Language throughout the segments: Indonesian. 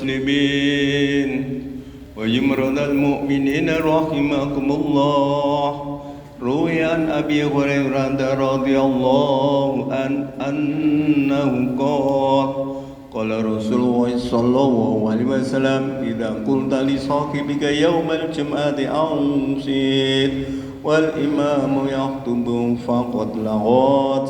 المسلمين ويمرضى المؤمنين رحمكم الله. روي عن أبي هريرة رضي الله عنه أنه قال رسول الله صلى الله عليه وسلم: إذا قلت لصاحبك يوم الجمعة أنصت والإمام يخطب فقد لغت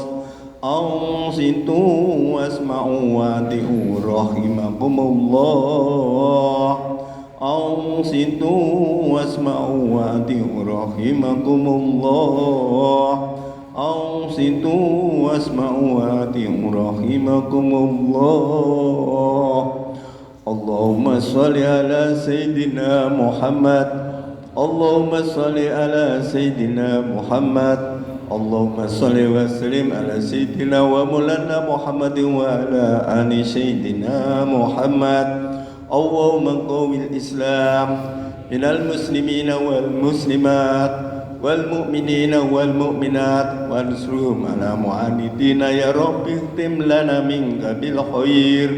أنصتوا واسمعوا وأطيعوا رحمكم الله. أنصتوا واسمعوا وأطيعوا رحمكم الله. أنصتوا واسمعوا وأطيعوا رحمكم الله. اللهم صل على سيدنا محمد. اللهم صل على سيدنا محمد. اللهم صل وسلم على سيدنا ومولانا محمد وعلى آل سيدنا محمد. اللهم قوي الإسلام من المسلمين والمسلمات والمؤمنين والمؤمنات وانصرهم على معاندين يا رب. اختم لنا منك بالخير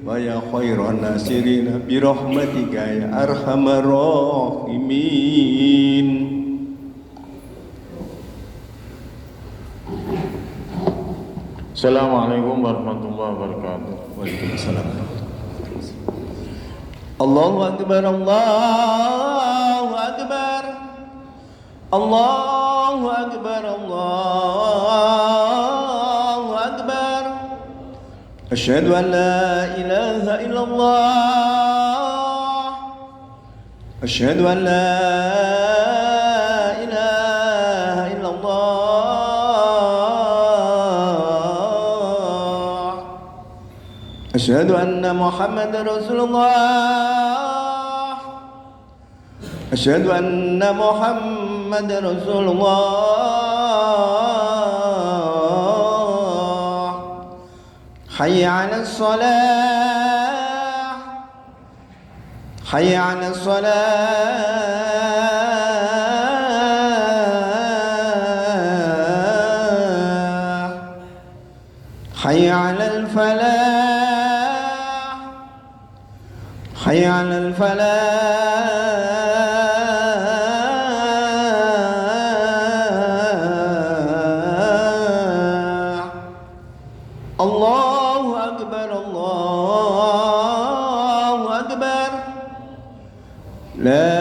ويا خير الناصرين برحمتك يا أرحم الراحمين. Assalamualaikum warahmatullahi wabarakatuh. Waalaikumsalam. Allahu Akbar, Allahu Akbar, Allahu Akbar, Allahu Akbar. Asyhadu an la ilaha illallah. Asyhadu an la ilaha illallah. Asyhadu anna Muhammadar Rasulullah. Asyhadu anna Muhammadar Rasulullah. Hayya 'alas shalah. Hayya 'alas shalah. Hayya 'alal falah. Hayya 'alal falah. Allahu Akbar, Allahu Akbar. La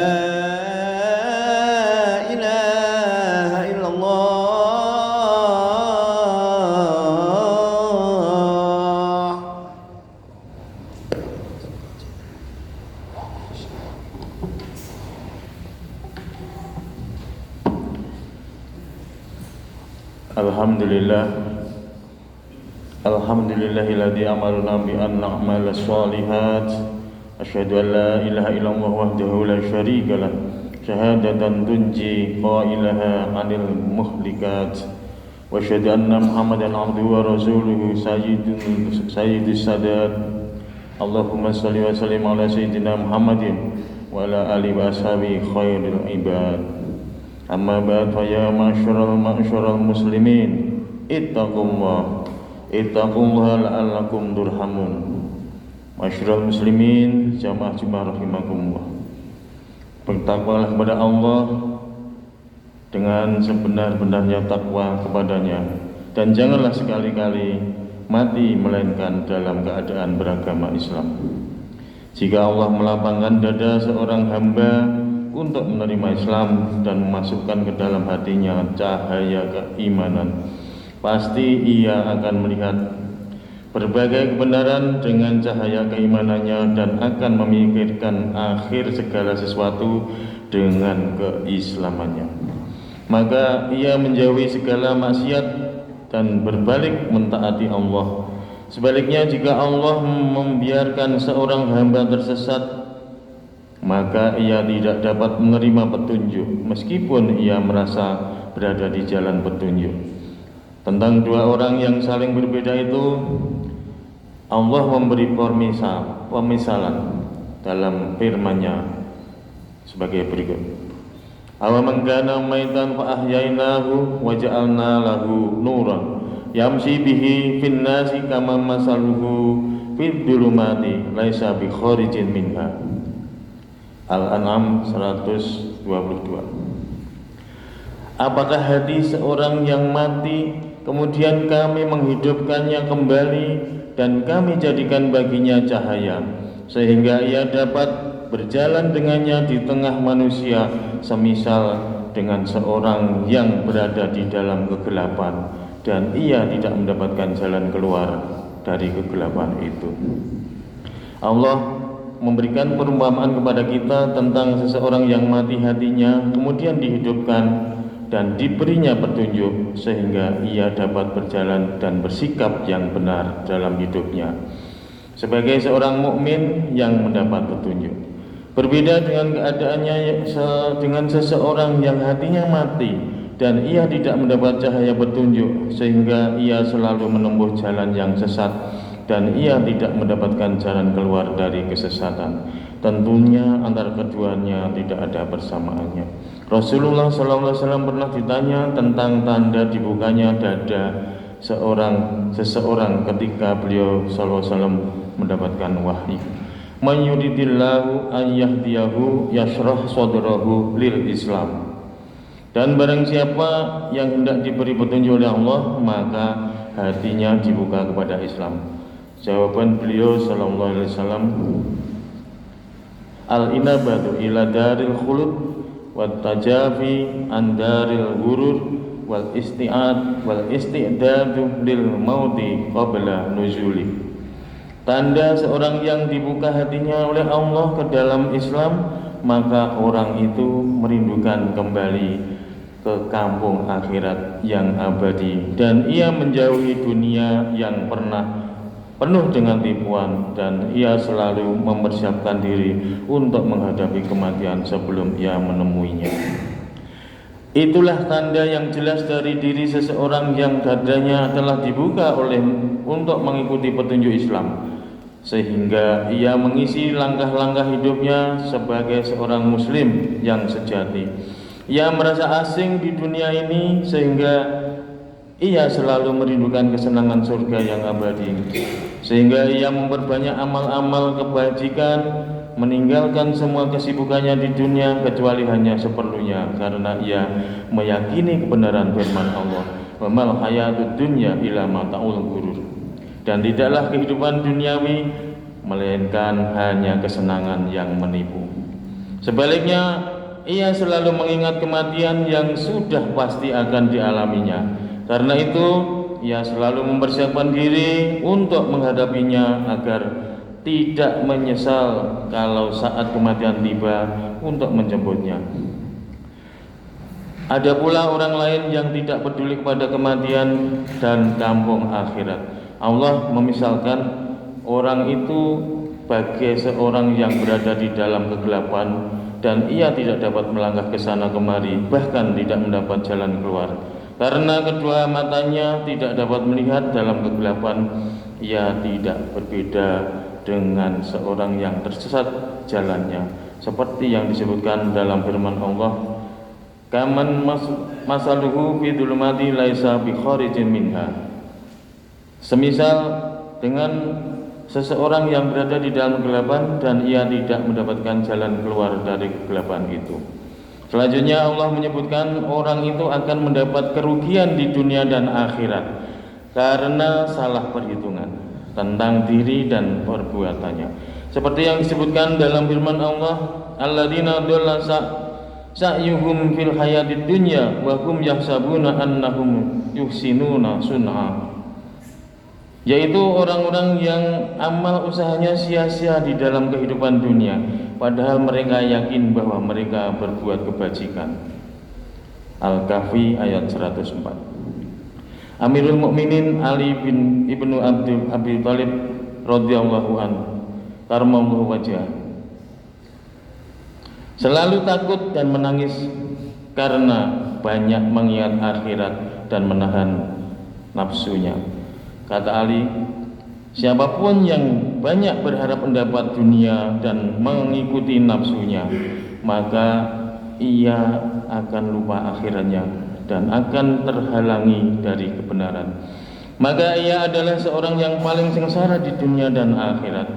ilaha illallah. Alhamdulillahilladzi amarna bi an na'mala sholihat. Asyhadu an la ilaha illallah wahdahu la syarika lah. Syahadatan tunji qailaha 'anil muhlikat. Wa asyhadu anna Muhammadan 'abduhu wa rasuluhu sayyidus sadat. Allahumma shalli wa sallim ala sayyidina Muhammadin wa ala alihi wa ashabihi khairil ibad. Amma ba'd, fa ya ma'syaral muslimin, ittaqullah la'allakum turhamun. Ma'syaral muslimin, jamaah Jumat rahimakumullah. Bertakwalah kepada Allah dengan sebenar-benarnya takwa kepadanya, dan janganlah sekali-kali mati melainkan dalam keadaan beragama Islam. Jika Allah melapangkan dada seorang hamba untuk menerima Islam dan memasukkan ke dalam hatinya cahaya keimanan, pasti ia akan melihat berbagai kebenaran dengan cahaya keimanannya dan akan memikirkan akhir segala sesuatu dengan keislamannya. Maka ia menjauhi segala maksiat dan berbalik mentaati Allah. Sebaliknya, jika Allah membiarkan seorang hamba tersesat, maka ia tidak dapat menerima petunjuk meskipun ia merasa berada di jalan petunjuk. Tentang dua orang yang saling berbeda itu, Allah memberi pemisalan dalam firman-Nya sebagai berikut: Awaman kana maitan fa ahyainahu wa ja'alna lahu nuran yamshi bihi fin nasi kama masaluhu fid dhulumati laisa bi kharijin minha. Al-An'am 122. Apakah hati seorang yang mati kemudian kami menghidupkannya kembali dan kami jadikan baginya cahaya sehingga ia dapat berjalan dengannya di tengah manusia, semisal dengan seorang yang berada di dalam kegelapan dan ia tidak mendapatkan jalan keluar dari kegelapan itu. Allah memberikan perumpamaan kepada kita tentang seseorang yang mati hatinya kemudian dihidupkan dan diberinya petunjuk sehingga ia dapat berjalan dan bersikap yang benar dalam hidupnya sebagai seorang mukmin yang mendapat petunjuk. Berbeda dengan keadaannya dengan seseorang yang hatinya mati dan ia tidak mendapat cahaya petunjuk sehingga ia selalu menempuh jalan yang sesat dan ia tidak mendapatkan jalan keluar dari kesesatan. Tentunya antara keduanya tidak ada persamaannya. Rasulullah SAW pernah ditanya tentang tanda dibukanya dada seseorang ketika beliau SAW mendapatkan wahyu. Man yuridillahu an yahdiyahu yashrah sadrahu lil Islam. Dan barang siapa yang hendak diberi petunjuk oleh Allah, maka hatinya dibuka kepada Islam. Jawaban beliau sallallahu alaihi wasallam, al-inabatu ila daril khulud wat tajafi an daril ghurur wal isti'dadu lil mauti qabla nuzuli. Tanda seorang yang dibuka hatinya oleh Allah ke dalam Islam, maka orang itu merindukan kembali ke kampung akhirat yang abadi dan ia menjauhi dunia yang pernah penuh dengan tipuan dan ia selalu mempersiapkan diri untuk menghadapi kematian sebelum ia menemuinya. Itulah tanda yang jelas dari diri seseorang yang dadanya telah dibuka untuk mengikuti petunjuk Islam, sehingga ia mengisi langkah-langkah hidupnya sebagai seorang muslim yang sejati. Ia merasa asing di dunia ini sehingga ia selalu merindukan kesenangan surga yang abadi, sehingga ia memperbanyak amal-amal kebajikan, meninggalkan semua kesibukannya di dunia kecuali hanya seperlunya, karena ia meyakini kebenaran firman Allah, wa mal hayatud dunya illa mata'ul ghurur. Dan tidaklah kehidupan duniawi melainkan hanya kesenangan yang menipu. Sebaliknya, ia selalu mengingat kematian yang sudah pasti akan dialaminya. Karena itu, ia selalu mempersiapkan diri untuk menghadapinya agar tidak menyesal kalau saat kematian tiba untuk menjemputnya. Ada pula orang lain yang tidak peduli kepada kematian dan kampung akhirat. Allah memisalkan orang itu bagai seorang yang berada di dalam kegelapan dan ia tidak dapat melangkah ke sana kemari, bahkan tidak mendapat jalan keluar. Karena kedua matanya tidak dapat melihat dalam kegelapan, ia tidak berbeda dengan seorang yang tersesat jalannya, seperti yang disebutkan dalam firman Allah, kaman masaluhu fi dhulumati laisa bi kharijin minha. Semisal dengan seseorang yang berada di dalam kegelapan dan ia tidak mendapatkan jalan keluar dari kegelapan itu. Selanjutnya Allah menyebutkan orang itu akan mendapat kerugian di dunia dan akhirat karena salah perhitungan tentang diri dan perbuatannya. Seperti yang disebutkan dalam firman Allah, alladzina dhalla sa'yuhum fil hayatid dunya wa hum yahsabuna annahum yuhsinuna sun'a. Yaitu orang-orang yang amal usahanya sia-sia di dalam kehidupan dunia, padahal mereka yakin bahwa mereka berbuat kebajikan. Al-Kahfi ayat 104. Amirul Mukminin Ali bin Ibnu Abi Thalib radhiyallahu anhu karramallahu wajhah selalu takut dan menangis karena banyak mengingat akhirat dan menahan nafsunya. Kata Ali, siapapun yang banyak berharap mendapat dunia dan mengikuti nafsunya, maka ia akan lupa akhiratnya dan akan terhalangi dari kebenaran. maka ia adalah seorang yang paling sengsara di dunia dan akhirat.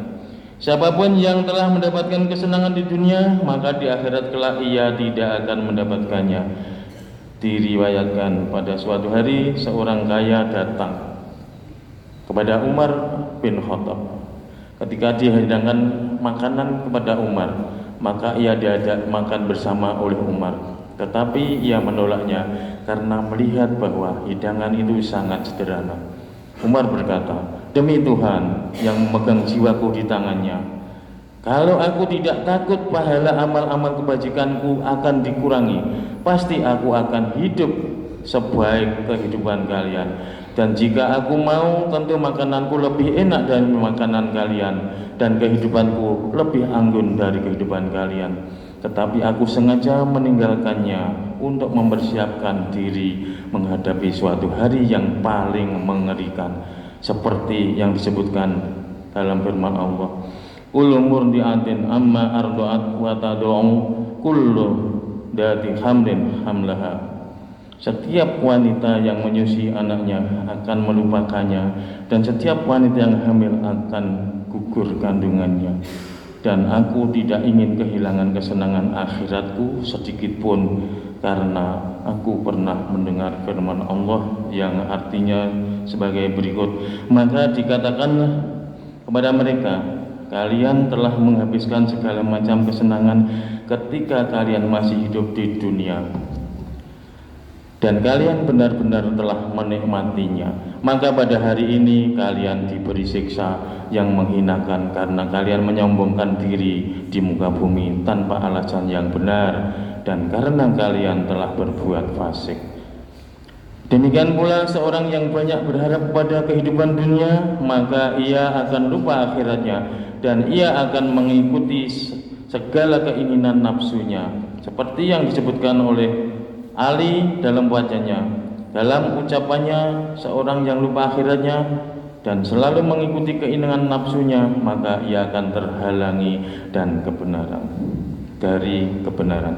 Siapapun yang telah mendapatkan kesenangan di dunia, maka di akhirat kelak ia tidak akan mendapatkannya. Diriwayatkan pada suatu hari seorang kaya datang kepada Umar bin Khattab. Ketika dihidangkan makanan kepada Umar, maka ia diajak makan bersama oleh Umar. Tetapi ia menolaknya karena melihat bahwa hidangan itu sangat sederhana. Umar berkata, "Demi Tuhan yang memegang jiwaku di tangannya, kalau aku tidak takut pahala amal-amal kebajikanku akan dikurangi, pasti aku akan hidup sebaik kehidupan kalian. Dan jika aku mau, tentu makananku lebih enak dari makanan kalian, dan kehidupanku lebih anggun dari kehidupan kalian. Tetapi aku sengaja meninggalkannya untuk mempersiapkan diri menghadapi suatu hari yang paling mengerikan, seperti yang disebutkan dalam firman Allah, Ulumur di'atin amma ardu'at wa tadu'u kullu dati hamlin hamlaha." Setiap wanita yang menyusui anaknya akan melupakannya, dan setiap wanita yang hamil akan gugur kandungannya. Dan aku tidak ingin kehilangan kesenangan akhiratku sedikit pun, karena aku pernah mendengar firman Allah yang artinya sebagai berikut, "Maka dikatakanlah kepada mereka, kalian telah menghabiskan segala macam kesenangan ketika kalian masih hidup di dunia, dan kalian benar-benar telah menikmatinya. Maka pada hari ini kalian diberi siksa yang menghinakan karena kalian menyombongkan diri di muka bumi tanpa alasan yang benar, dan karena kalian telah berbuat fasik." Demikian pula seorang yang banyak berharap pada kehidupan dunia, maka ia akan lupa akhiratnya, dan ia akan mengikuti segala keinginan nafsunya, seperti yang disebutkan oleh Ali dalam wajahnya. Dalam ucapannya, seorang yang lupa akhiratnya dan selalu mengikuti keinginan nafsunya, maka ia akan terhalangi dan dari kebenaran.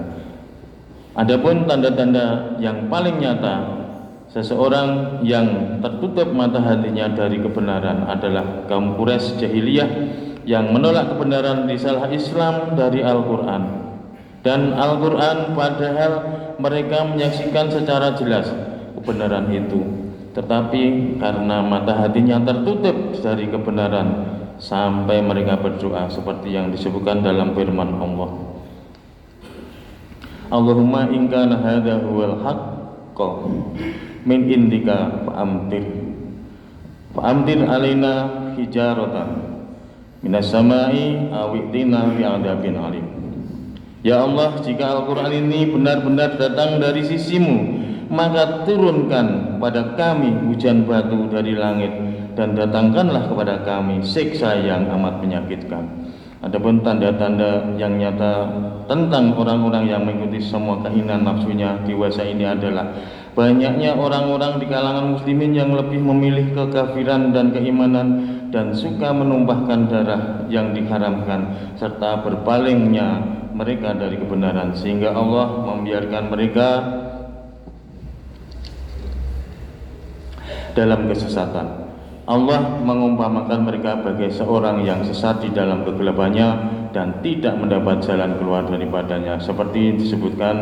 Adapun tanda-tanda yang paling nyata seseorang yang tertutup mata hatinya dari kebenaran adalah kaum Quraisy jahiliyah yang menolak kebenaran risalah Islam dari Al-Quran. Dan Al-Quran padahal mereka menyaksikan secara jelas kebenaran itu, tetapi karena mata hatinya tertutup dari kebenaran, sampai mereka berdoa seperti yang disebutkan dalam firman Allah, Allahumma in kana hadza huwal haqqo min indika fa'amtir alaina hijaratan minas samai awitina bi'adabin alim. Ya Allah, jika Al-Quran ini benar-benar datang dari sisimu, maka turunkan pada kami hujan batu dari langit, dan datangkanlah kepada kami siksa yang amat menyakitkan. Adapun tanda-tanda yang nyata tentang orang-orang yang mengikuti semua keinginan nafsunya di masa ini adalah banyaknya orang-orang di kalangan muslimin yang lebih memilih kekafiran dan keimanan, dan suka menumpahkan darah yang diharamkan, serta berpalingnya mereka dari kebenaran, sehingga Allah membiarkan mereka dalam kesesatan. Allah mengumpamakan mereka bagai seorang yang sesat di dalam kegelapannya dan tidak mendapat jalan keluar daripadanya, seperti disebutkan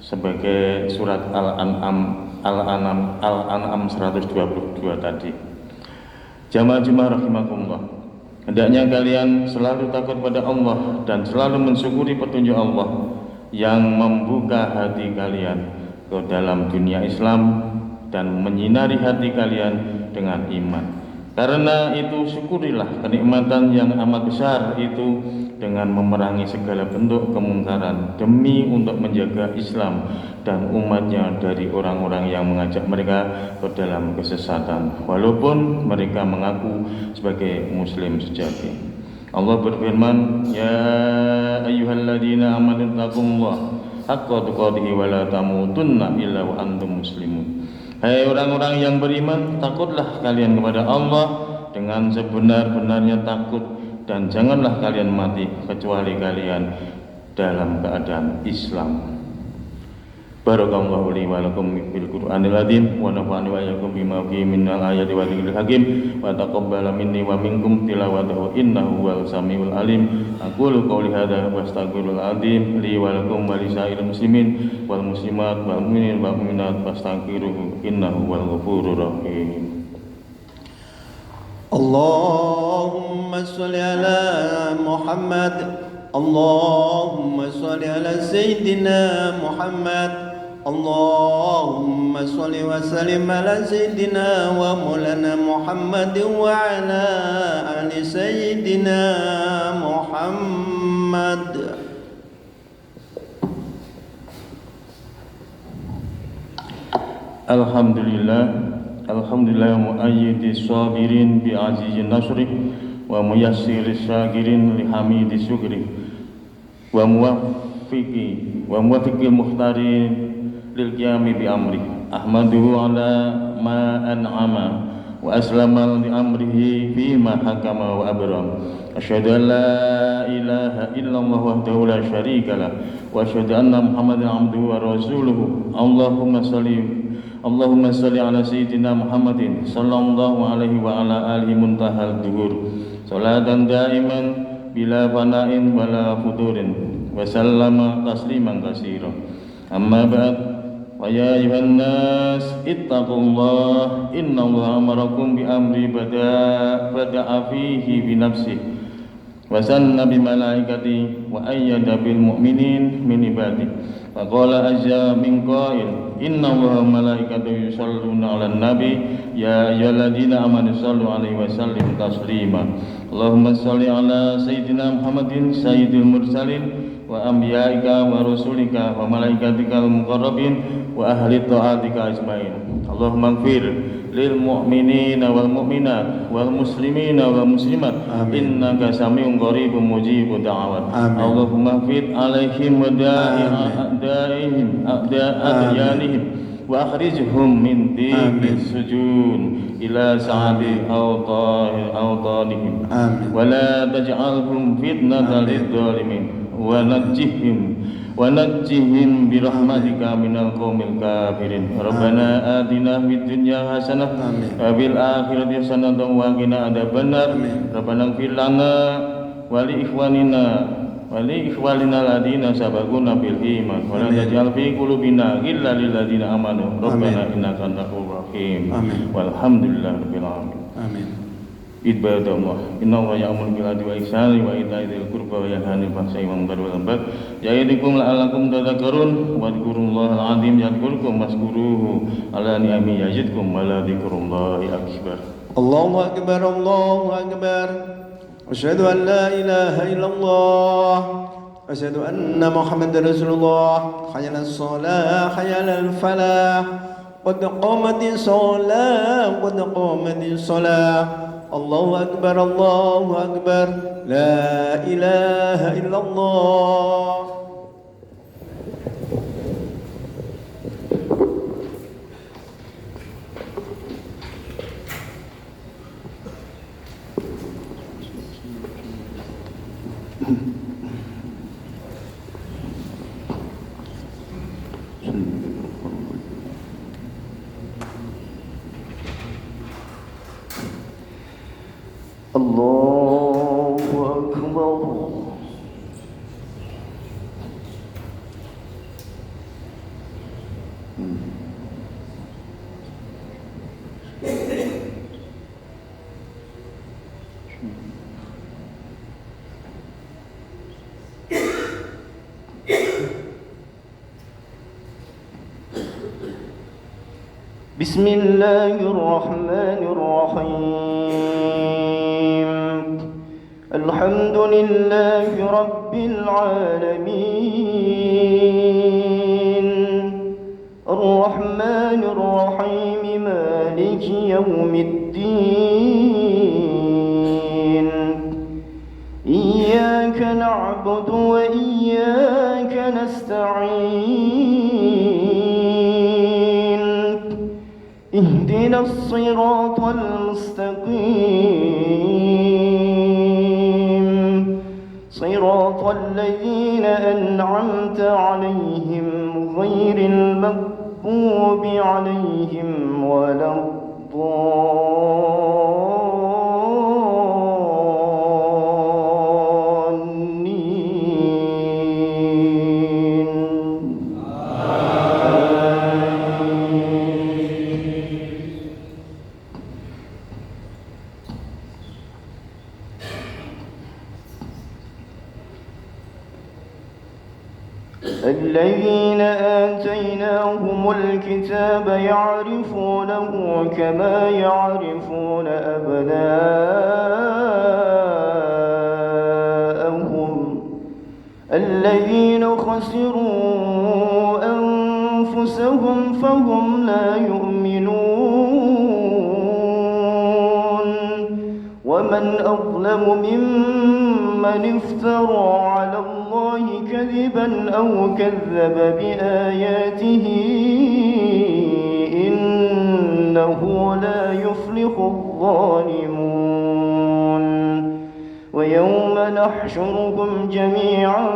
sebagai surat Al-An'am 122 tadi. Jamaah rahimakumullah, hendaknya kalian selalu takut pada Allah dan selalu mensyukuri petunjuk Allah yang membuka hati kalian ke dalam dunia Islam dan menyinari hati kalian dengan iman. Karena itu syukurilah kenikmatan yang amat besar itu dengan memerangi segala bentuk kemungkaran demi untuk menjaga Islam dan umatnya dari orang-orang yang mengajak mereka ke dalam kesesatan, walaupun mereka mengaku sebagai muslim sejati. Allah berfirman, "Ya ayyuhalladzina amanu taqullaha haqqa tuqatih wa la tamutunna illa wa antum muslimun." Hai orang-orang yang beriman, takutlah kalian kepada Allah dengan sebenar-benarnya takut, dan janganlah kalian mati kecuali kalian dalam keadaan Islam. Barakallahu li wa lakum bil Qur'anil azim wa nafa'ani wa iyyakum bima fihi minal ayati wa dzikril hakim wa taqabbala minni wa minkum tilawatahu innahu huwal samiul alim. Aqulu qawli hadza wa astaghfirul azim li wa lakum wa li sa'iril muslimin wal muslimat wal mu'minin wal mu'minat fastaghfiruhu innahu huwal ghafurur rahim. Allahumma sholli ala Muhammad. Allahumma sholli ala Sayyidina Muhammad. Allahumma sholli wa sallim ala Sayyidina wa Maulana Muhammad wa ala ali Sayyidina Muhammad. Alhamdulillah mu'ayyidis sabirin bi azizin nasri wa muyassiris syakirin li hamidi syukri wa muwafiqil muhtarin lil qiyami bi amri ahmaduhu ala ma an'ama wa aslama li amrihi fi ma hakama wa abram. Asyhadu an la ilaha illallah wahdahu la syarika lah wa asyhadu anna Muhammadan abduhu wa rasuluhu. Allahumma salli ala sayyidina Muhammadin sallallahu alaihi wa ala alihi muntahal duhur salatan daiman bila fana'in wala futurin wa sallama tasliman katsira. Amma ba'd, wa ya ayuhan nas ittaqullah innallaha amarakum bi amri bada'a fihi bi nafsihi wa sanna bi malaikati wa ayyada bil mu'minin min ibadihi. Faqala azza min qail innallaha wa malaikatahu yusholluna 'alan nabi ya ayyuhalladzina amanu shallu 'alaihi wa sallimu taslima. Allahumma shalli 'ala sayyidina Muhammadin sayyidil mursalin wa anbiya'ika wa rasulika wa malaikatikal muqarrabin wa ahli ta'atika ajmain. Allahumma ighfir lil mu'minina wal mu'minat wal muslimina wal muslimat innaka samiun qaribun mujibud da'awat. Allahumma ighfir alaihim wa da'ihim a'da'iyanihim wa akhrijhum min dhiqis sujun ila sa'ati awtanihim wa la taj'alhum fitnatan lidh-dhalimin wa najjihim bi rahmatika minal qaumil kafirin. Rabbana atina fid dunya hasanah wa fil akhirati hasanah wa qina adzabannar. Rabbana ighfir lana wa li ikhwanina alladziina sabaquna bil iman wa la taj'al fi qulubina ghillan lil ladziina amanu. Rabbana innaka antal ghafurur rahim. Walhamdulillahirabbil alamin. Amin. Ibadallah, innallaha ya'muru bil 'adli wal ihsani wa ita'i dzil qurba wa yanha 'anil fahsya'i wal munkari wal baghi ya'idukum la'allakum tadhakkarun wa dhkurullahal 'azim yadhkurkum washkuruhu 'ala ni'amihi yazidkum wa la dzikrullahi akbar. Allahu akbar, Allahu akbar. Asyhadu an la ilaha illallah. Asyhadu anna Muhammadar Rasulullah. Hayya 'alas shalah, hayya 'alal falah. Qad qamatis shalah, qad qamatis shalah. Allahu akbar, Allahu akbar. La ilaha illallah. Allahu akbar. Bismillahirrahmanirrahim. Alhamdulillahi rabbil alamin. Ar-rahmanir rahim, maliki yawmiddin. Iyyaka na'budu wa iyyaka nasta'in. اهدنا الصراط المستقيم صراط الذين أنعمت عليهم غير المغضوب عليهم ولا الذين آتيناهم الكتاب يعرفونه كما يعرفون أبناءهم الذين خسروا أنفسهم فهم لا يؤمنون ومن أظلم ممن افترى على الله كذبا أو كذب بآياته إنه لا يفلح الظالمون ويوم نحشرهم جميعا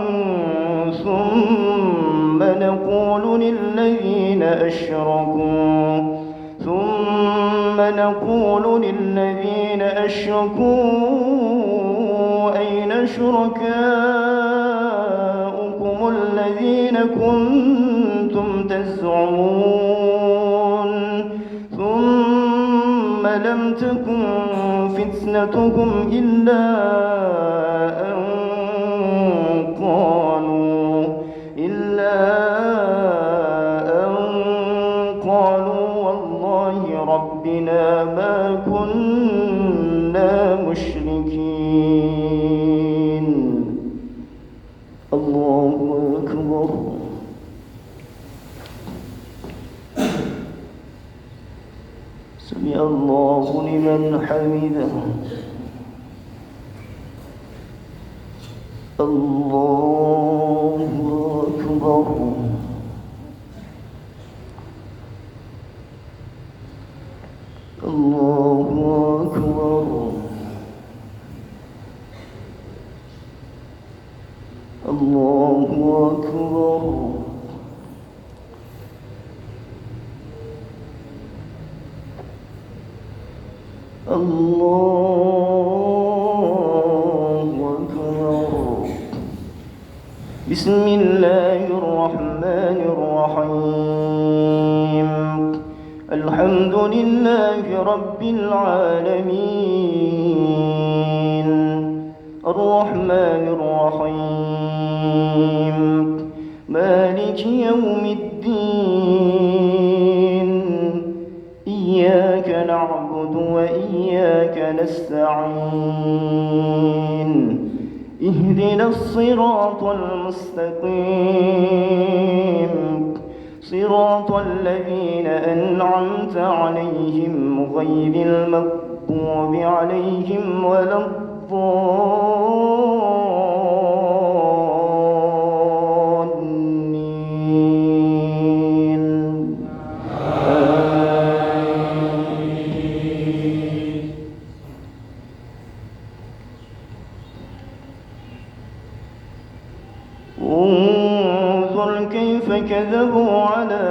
ثم نقول للذين أشركوا أين شركاؤكم الذين كنتم تزعمون ثم لم تكن فتنتكم إلا أن قالوا والله ربنا ما كنا مشركين. الله أكبر. سمع الله لمن حمده. الله أكبر. الله أكبر. الله أكبر. الله أكبر. بسم الله الرحمن الرحيم. الحمد لله رب العالمين الرحمن الرحيم مالك يوم الدين إياك نعبد وإياك نستعين اهدنا الصراط المستقيم صراط الذين أنعمت عليهم غير المغضوب عليهم ولا الضالين. انظر كيف كذبوا على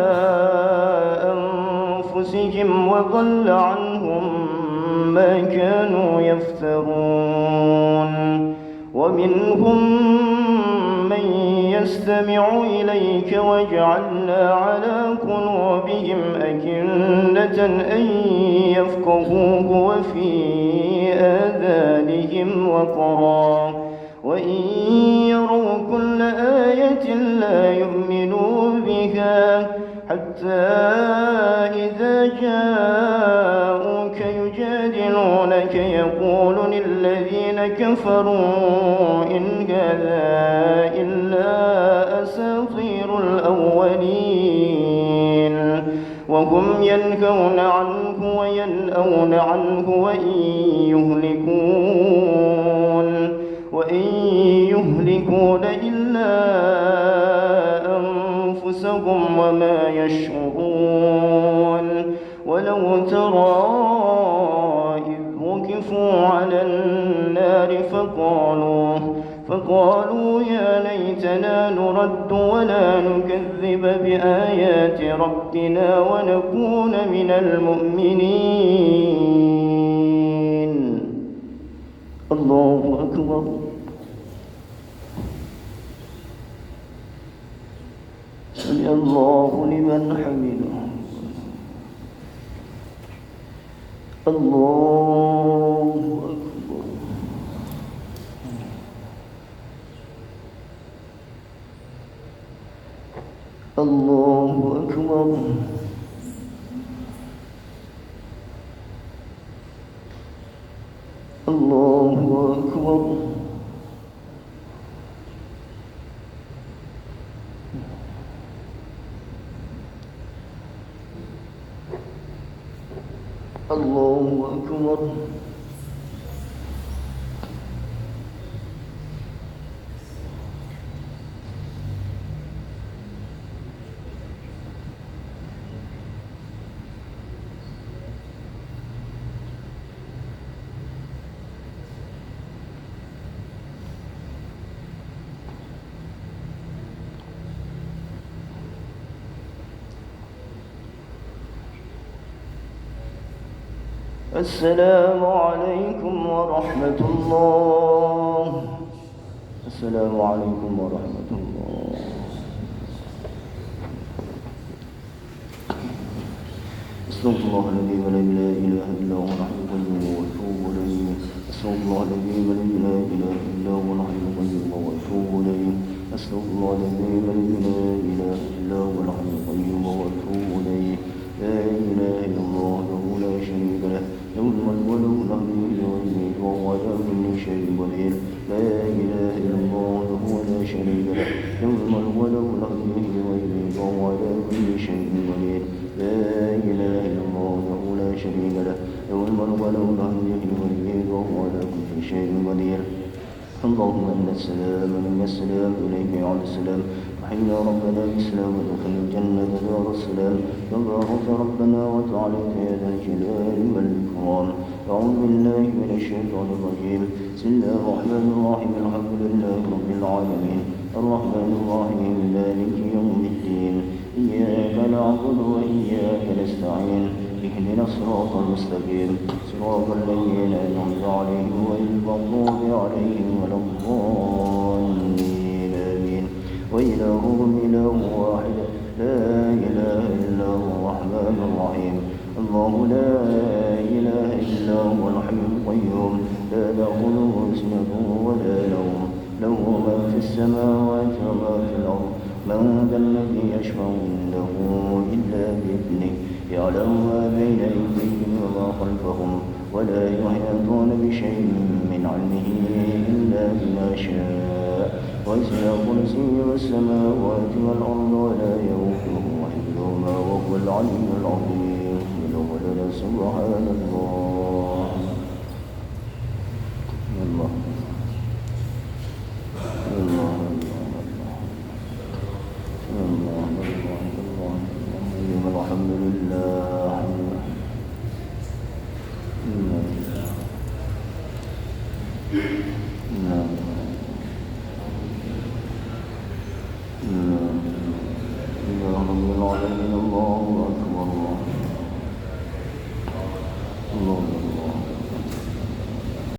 أنفسهم وضل عنهم ما كانوا يفترون ومنهم من يستمع إليك وجعلنا على قلوبهم أكنة أن يفقهوه وفي آذانهم وقرا وإن يروا كل آية لا يؤمنوا بها حتى إذا جاءوك يجادلونك يقول للذين كفروا إن هذا إلا أساطير الأولين وهم ينهون عنه وينأون عنه وإن يهلكون إلا أنفسهم وما يشعرون. ولو ترى إذ وقفوا على النار فقالوا يا ليتنا نرد ولا نكذب بآيات ربنا ونكون من المؤمنين. الله أكبر. سمع الله لمن حمده. الله أكبر. الله أكبر. الله أكبر. الله أكبر. السلام عليكم ورحمة الله. السلام عليكم ورحمة الله. أستغفر الله الذي لا إله إلا هو الحي القيوم وأتوب إليه. أستغفر الله الذي لا إله إلا هو الحي القيوم وأتوب إليه. أستغفر الله الذي لا إله إلا هو الحي القيوم وأتوب إليه. لا إله إلا الله وحده لا شريك له، له الملك وله الحمد ويميت وهو على كل شيء قدير. لا إله إلا الله وحده لا شريك له، له الملك وله الحمد ويميت وهو على كل شيء قدير. لا إله إلا الله وحده لا شريك له، له الملك وله الحمد ويميت وهو على كل شيء قدير. اللهم إن السلام ومنك السلام إليك يعود السلام. وحينا ربنا بالسلام ودخل الجنة دار السلام. تبارك ربنا وتعالى يا ذا الجلال والإكرام. أعوذ بالله من الشيطان الرجيم. بسم الله الرحمن الرحيم. الحمد لله رب العالمين الرحمن الرحيم مالك يوم الدين. إياك نعبد وإياك نستعين. اهدنا الصراط المستقيم صراط الذين أنعمت عليهم غير المغضوب عليهم ولا الضالين آمين. وإلهكم إله واحد لا إله إلا هو الرحمن الرحيم. الله لا إله إلا هو الحي القيوم لا تأخذه سنة ولا نوم له ما في السماوات وما في الأرض. من ذا الذي يشفع عنده إلا بإذنه يعلم ما بين أيديهم وما خلفهم ولا يحيطون بشيء من علمه إلا بما شاء. وسع كرسيه السماوات والأرض ولا يؤوده حفظهما وهو العلي العظيم. سبحان الله. الله الله الله الله. الحمد لله. يا رب العالمين